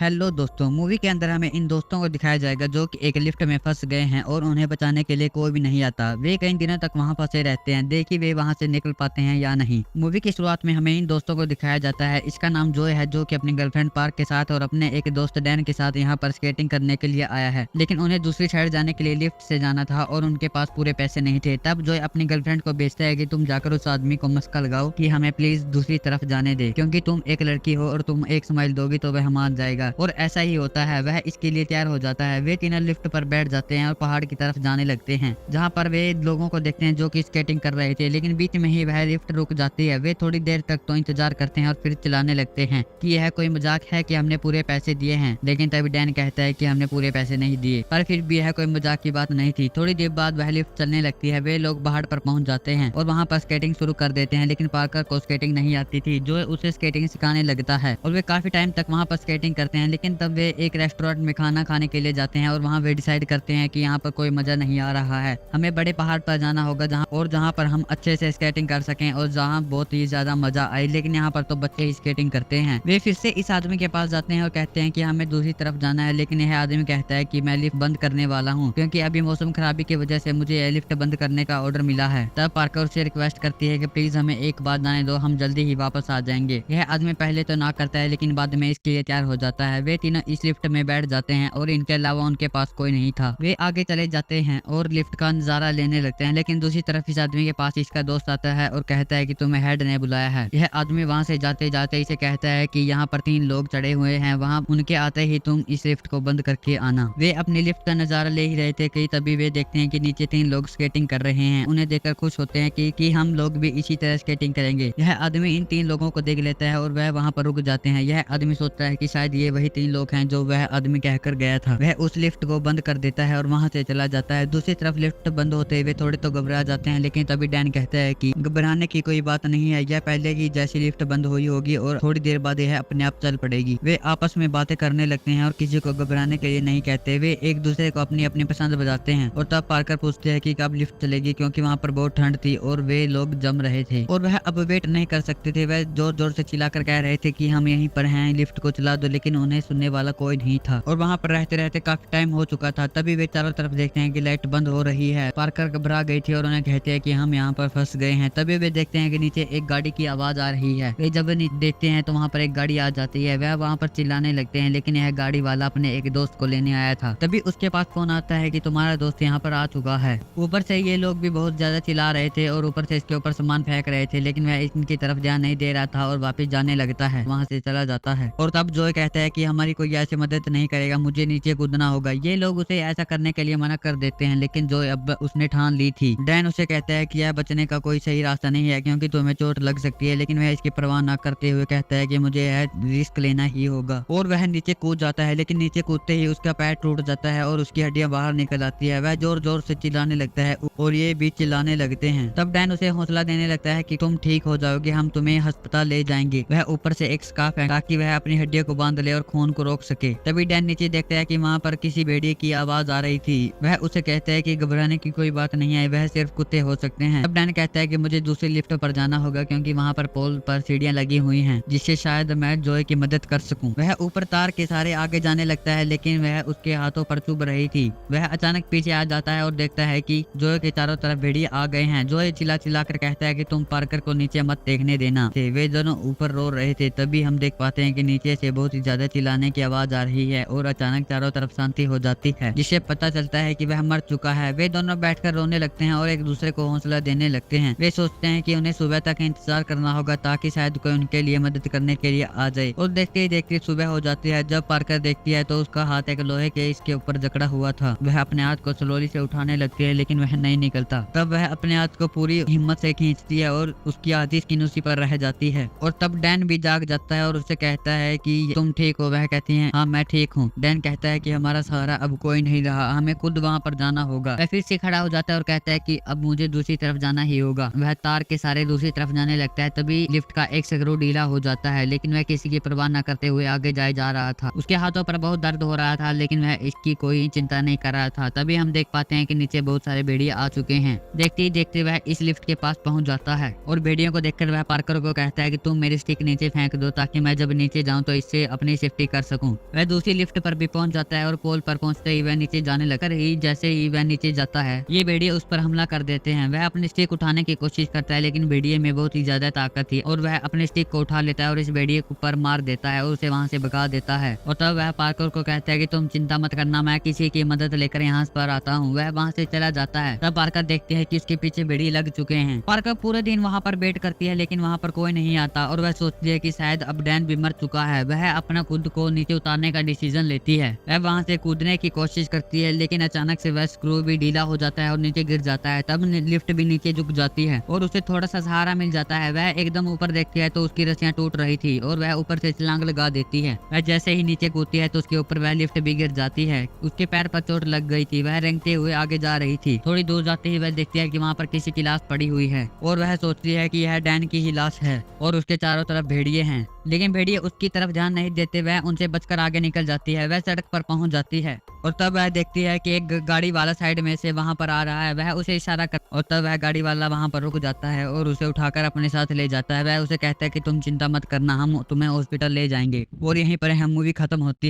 Hello दोस्तों, movie के अंदर हमें इन दोस्तों को दिखाया जाएगा जो कि एक लिफ्ट में फंस गए हैं और उन्हें बचाने के लिए कोई भी नहीं आता। वे कई दिनों तक वहां फंसे रहते हैं। देखिए वे वहां से निकल पाते हैं या नहीं। मूवी की शुरुआत में हमें इन दोस्तों को दिखाया जाता है। इसका नाम जोय है जो कि अपनी गर्लफ्रेंड पार्क के साथ और अपने एक दोस्त डैन के साथ यहाँ पर स्केटिंग करने के लिए आया है, लेकिन उन्हें दूसरी साइड जाने के लिए लिफ्ट से जाना था और उनके पास पूरे पैसे नहीं थे। तब जोय अपनी गर्लफ्रेंड को भेजता है कि तुम जाकर उस आदमी को मस्का लगाओ कि हमें प्लीज दूसरी तरफ जाने दे, क्योंकि तुम एक लड़की हो और तुम एक स्माइल दोगी तो वह मान जाएगा। और ऐसा ही होता है, वह इसके लिए तैयार हो जाता है। वे तीनों लिफ्ट पर बैठ जाते हैं और पहाड़ की तरफ जाने लगते हैं, जहाँ पर वे लोगों को देखते हैं जो कि स्केटिंग कर रहे थे, लेकिन बीच में ही वह लिफ्ट रुक जाती है। वे थोड़ी देर तक तो इंतजार करते हैं और फिर चिल्लाने लगते हैं कि यह कोई मजाक है कि हमने पूरे पैसे दिए हैं, लेकिन तभी डैन कहता है कि हमने पूरे पैसे नहीं दिए। पर फिर भी यह कोई मजाक की बात नहीं थी। थोड़ी देर बाद वह लिफ्ट चलने लगती है। वे लोग पहाड़ पर पहुंच जाते हैं और वहां पर स्केटिंग शुरू कर देते हैं, लेकिन पार्कर को स्केटिंग नहीं आती थी। जो उसे स्केटिंग सिखाने लगता है और वे काफी टाइम तक वहां पर स्केटिंग करते हैं, लेकिन तब वे एक रेस्टोरेंट में खाना खाने के लिए जाते हैं और वहां वे डिसाइड करते हैं कि यहाँ पर कोई मजा नहीं आ रहा है, हमें बड़े पहाड़ पर जाना होगा जहाँ पर हम अच्छे से स्केटिंग कर सकें और जहाँ बहुत ही ज्यादा मजा आए। लेकिन यहाँ पर तो बच्चे ही स्केटिंग करते हैं। वे फिर से इस आदमी के पास जाते हैं और कहते हैं कि हमें दूसरी तरफ जाना है, लेकिन यह आदमी कहता है कि मैं लिफ्ट बंद करने वाला हूँ, क्योंकि अभी मौसम खराबी की वजह से मुझे यह लिफ्ट बंद करने का ऑर्डर मिला है। तब पार्कर से रिक्वेस्ट करती है कि प्लीज हमें एक बार जाने दो, हम जल्दी ही वापस आ जाएंगे। यह आदमी पहले तो ना करता है, लेकिन बाद में इसके लिए तैयार हो जाता है। वे तीनों इस लिफ्ट में बैठ जाते हैं और इनके अलावा उनके पास कोई नहीं था। वे आगे चले जाते हैं और लिफ्ट का नजारा लेने लगते हैं, लेकिन दूसरी तरफ इस आदमी के पास इसका दोस्त आता है और कहता है कि तुम्हें हेड ने बुलाया है। यह आदमी वहां से जाते जाते इसे कहता है कि यहाँ पर 3 लोग चढ़े हुए हैं, वहां उनके आते ही तुम इस लिफ्ट को बंद करके आना। वे अपनी लिफ्ट का नजारा ले ही रहे थे कि तभी वे देखते हैं कि नीचे 3 लोग स्केटिंग कर रहे हैं। उन्हें देखकर खुश होते हैं कि हम लोग भी इसी तरह स्केटिंग करेंगे। यह आदमी इन 3 लोगों को देख लेता है और वह वहां पर रुक जाते हैं। यह आदमी सोचता है कि शायद ये वही 3 लोग हैं जो वह आदमी कहकर गया था। वह उस लिफ्ट को बंद कर देता है और वहां से चला जाता है। दूसरी तरफ लिफ्ट बंद होते हुए थोड़े तो घबरा जाते हैं, लेकिन तभी डैन कहता है कि घबराने की कोई बात नहीं है, यह पहले की जैसी लिफ्ट बंद हुई होगी और थोड़ी देर बाद यह अपने आप चल पड़ेगी। वे आपस में बातें करने लगते हैं और किसी को घबराने के लिए नहीं कहते। वे एक दूसरे को अपनी अपनी पसंद बताते हैं और तब पार्कर पूछते हैं कि कब लिफ्ट चलेगी, क्योंकि वहाँ पर बहुत ठंड थी और वे लोग जम रहे थे और वह अब वेट नहीं कर सकते थे। वह जोर जोर से चिल्लाकर कह रहे थे कि हम यहीं पर हैं, लिफ्ट को चला दो, लेकिन उन्हें सुनने वाला कोई नहीं था और वहाँ पर रहते रहते काफी टाइम हो चुका था। तभी वे चारों तरफ देखते हैं कि लाइट बंद हो रही है। पार्कर घबरा गई थी और उन्हें कहते हैं कि हम यहाँ पर फंस गए हैं। तभी वे देखते हैं कि नीचे एक गाड़ी की आवाज आ रही है। वे जब देखते हैं तो वहाँ पर एक गाड़ी आ जाती है। वह वहाँ पर चिल्लाने लगते हैं, लेकिन यह गाड़ी वाला अपने एक दोस्त को लेने आया था। तभी उसके पास फोन आता है कि तुम्हारा दोस्त यहाँ पर आ चुका है। ऊपर से ये लोग भी बहुत ज्यादा चिल्ला रहे थे और ऊपर से इसके ऊपर सामान फेंक रहे थे, लेकिन वह इनकी तरफ ध्यान नहीं दे रहा था और वापस जाने लगता है, वहाँ से चला जाता है। और तब जोय कहता है कि हमारी कोई ऐसी मदद नहीं करेगा, मुझे नीचे कूदना होगा। ये लोग उसे ऐसा करने के लिए मना कर देते हैं, लेकिन जोय अब उसने ठान ली थी। डैन उसे कहता है कि यह बचने का कोई सही रास्ता नहीं है, क्योंकि तुम्हें चोट लग सकती है, लेकिन वह इसकी परवाह न करते हुए कहता है कि मुझे यह रिस्क लेना ही होगा। और वह नीचे कूद जाता है, लेकिन नीचे कूदते ही उसका पैर टूट जाता है और उसकी हड्डियां बाहर निकल आती है। वह जोर जोर से चिल्लाने लगता है और ये भी चिल्लाने लगते हैं। तब डैन उसे हौसला देने लगता है कि तुम ठीक हो जाओगे, हम तुम्हें अस्पताल ले जाएंगे। वह ऊपर से एक स्कार्फ है ताकि वह अपनी हड्डियों को बांध ले और खून को रोक सके। तभी डैन नीचे देखता है कि वहाँ पर किसी भेड़िए की आवाज आ रही थी। वह उसे कहता है कि घबराने की कोई बात नहीं है, वह सिर्फ कुत्ते हो सकते हैं। तब डैन कहता है कि मुझे दूसरी लिफ्ट पर जाना होगा, क्योंकि वहाँ पर पोल पर सीढ़ियां लगी हुई हैं, जिससे शायद मैं जोय की मदद कर सकूं। वह ऊपर तार के सहारे आगे जाने लगता है, लेकिन वह उसके हाथों पर चुभ रही थी। वह अचानक पीछे आ जाता है और देखता है कि जोय के चारों तरफ भेड़िए आ गए हैं। जोय चिल्ला चिल्ला कर कहता है कि तुम पार्कर को नीचे मत देखने देना। वे दोनों ऊपर रो रहे थे। तभी हम देख पाते हैं कि नीचे से बहुत ही ज्यादा चिल्लाने की आवाज आ रही है और अचानक चारों तरफ शांति हो जाती है, जिससे पता चलता है कि वह मर चुका है। वे दोनों बैठकर रोने लगते हैं और एक दूसरे को हौसला देने लगते हैं। वे सोचते हैं कि उन्हें सुबह तक इंतजार करना होगा ताकि शायद कोई उनके लिए मदद करने के लिए आ जाए। और देखते ही देखते सुबह हो जाती है। जब पार्कर देखती है तो उसका हाथ एक लोहे के इसके ऊपर जकड़ा हुआ था। वह अपने हाथ को स्लोली से उठाने लगती है, लेकिन वह नहीं निकलता। तब वह अपने हाथ को पूरी हिम्मत से खींचती है और उसकी आधी स्किन उसी पर रह जाती है। और तब डैन भी जाग जाता है और उससे कहता है कि तुम ठीक हो। वह कहती है हाँ मैं ठीक हूँ। डैन कहता है कि हमारा सहारा अब कोई नहीं रहा, हमें खुद वहाँ पर जाना होगा। वह फिर से खड़ा हो जाता है और कहता है कि अब मुझे दूसरी तरफ जाना ही होगा। वह तार के सारे दूसरी तरफ जाने लगता है। तभी लिफ्ट का एक स्क्रू ढीला हो जाता है, लेकिन वह किसी की परवाह न करते हुए आगे जाए जा रहा था। उसके हाथों पर बहुत दर्द हो रहा था, लेकिन वह इसकी कोई चिंता नहीं कर रहा था। तभी हम देख पाते हैं कि नीचे बहुत सारे भेड़िए आ चुके हैं। देखते ही देखते वह इस लिफ्ट के पास पहुंच जाता है और भेड़ियों को देखकर वह पार्कर को कहता है कि तुम मेरी स्टिक नीचे फेंक दो, ताकि मैं जब नीचे जाऊं तो इससे अपनी सेफ्टी कर सकूं। वह दूसरी लिफ्ट पर भी पहुंच जाता है और पोल पर पहुंचते ही वह नीचे जाने लगकर ही जैसे ही वह नीचे जाता है ये भेड़िए उस पर हमला कर देते हैं। वह अपने स्टिक उठाने की कोशिश करता है लेकिन भेड़िए में बहुत ही ज्यादा ताकत थी और वह अपने स्टिक को उठा लेता है और इस भेड़िए को पर मार देता है और उसे वहां से भगा देता है। और तब वह पार्कर को कहता है कि तुम चिंता मत करना, मैं किसी की मदद लेकर यहाँ पर आता हूँ। वह वहाँ से चला जाता है। तब पार्कर देखते हैं कि उसके पीछे भेड़िए लग चुके हैं। पार्कर पूरे दिन वहाँ पर वेट करती है लेकिन वहाँ पर कोई नहीं आता और वह सोचती है कि शायद अब डैन भी मर चुका है। वह अपना खुद को नीचे उतारने का डिसीजन लेती है। वह वहाँ से कूदने की कोशिश करती है लेकिन अचानक से वह स्क्रू भी ढीला हो जाता है और नीचे गिर जाता है। तब लिफ्ट भी नीचे झुक जाती है और उसे थोड़ा सा सहारा मिल जाता है। वह एकदम ऊपर देखती है तो उसकी रस्सियां टूट रही थी और वह ऊपर से छलांग लगा देती है। वह जैसे ही नीचे कूदती है तो उसके ऊपर वह लिफ्ट भी गिर जाती है। उसके पैर पर चोट लग गई थी। वह रेंगते हुए आगे जा रही थी। थोड़ी दूर जाते ही वह देखती है कि वहाँ पर किसी की लाश पड़ी हुई है और वह सोचती है कि यह डैन की ही लाश है और उसके चारों तरफ भेड़िए हैं। लेकिन भेड़िए उसकी तरफ ध्यान नहीं देते। वह उनसे बचकर आगे निकल जाती है। वह सड़क पर पहुंच जाती है और तब वह देखती है कि एक गाड़ी वाला साइड में से वहां पर आ रहा है। वह उसे इशारा कर और तब वह गाड़ी वाला वहां पर रुक जाता है और उसे उठाकर अपने साथ ले जाता है। वह उसे कहता है कि तुम चिंता मत करना, हम तुम्हें हॉस्पिटल ले जाएंगे। और यहीं पर हम मूवी खत्म होती है।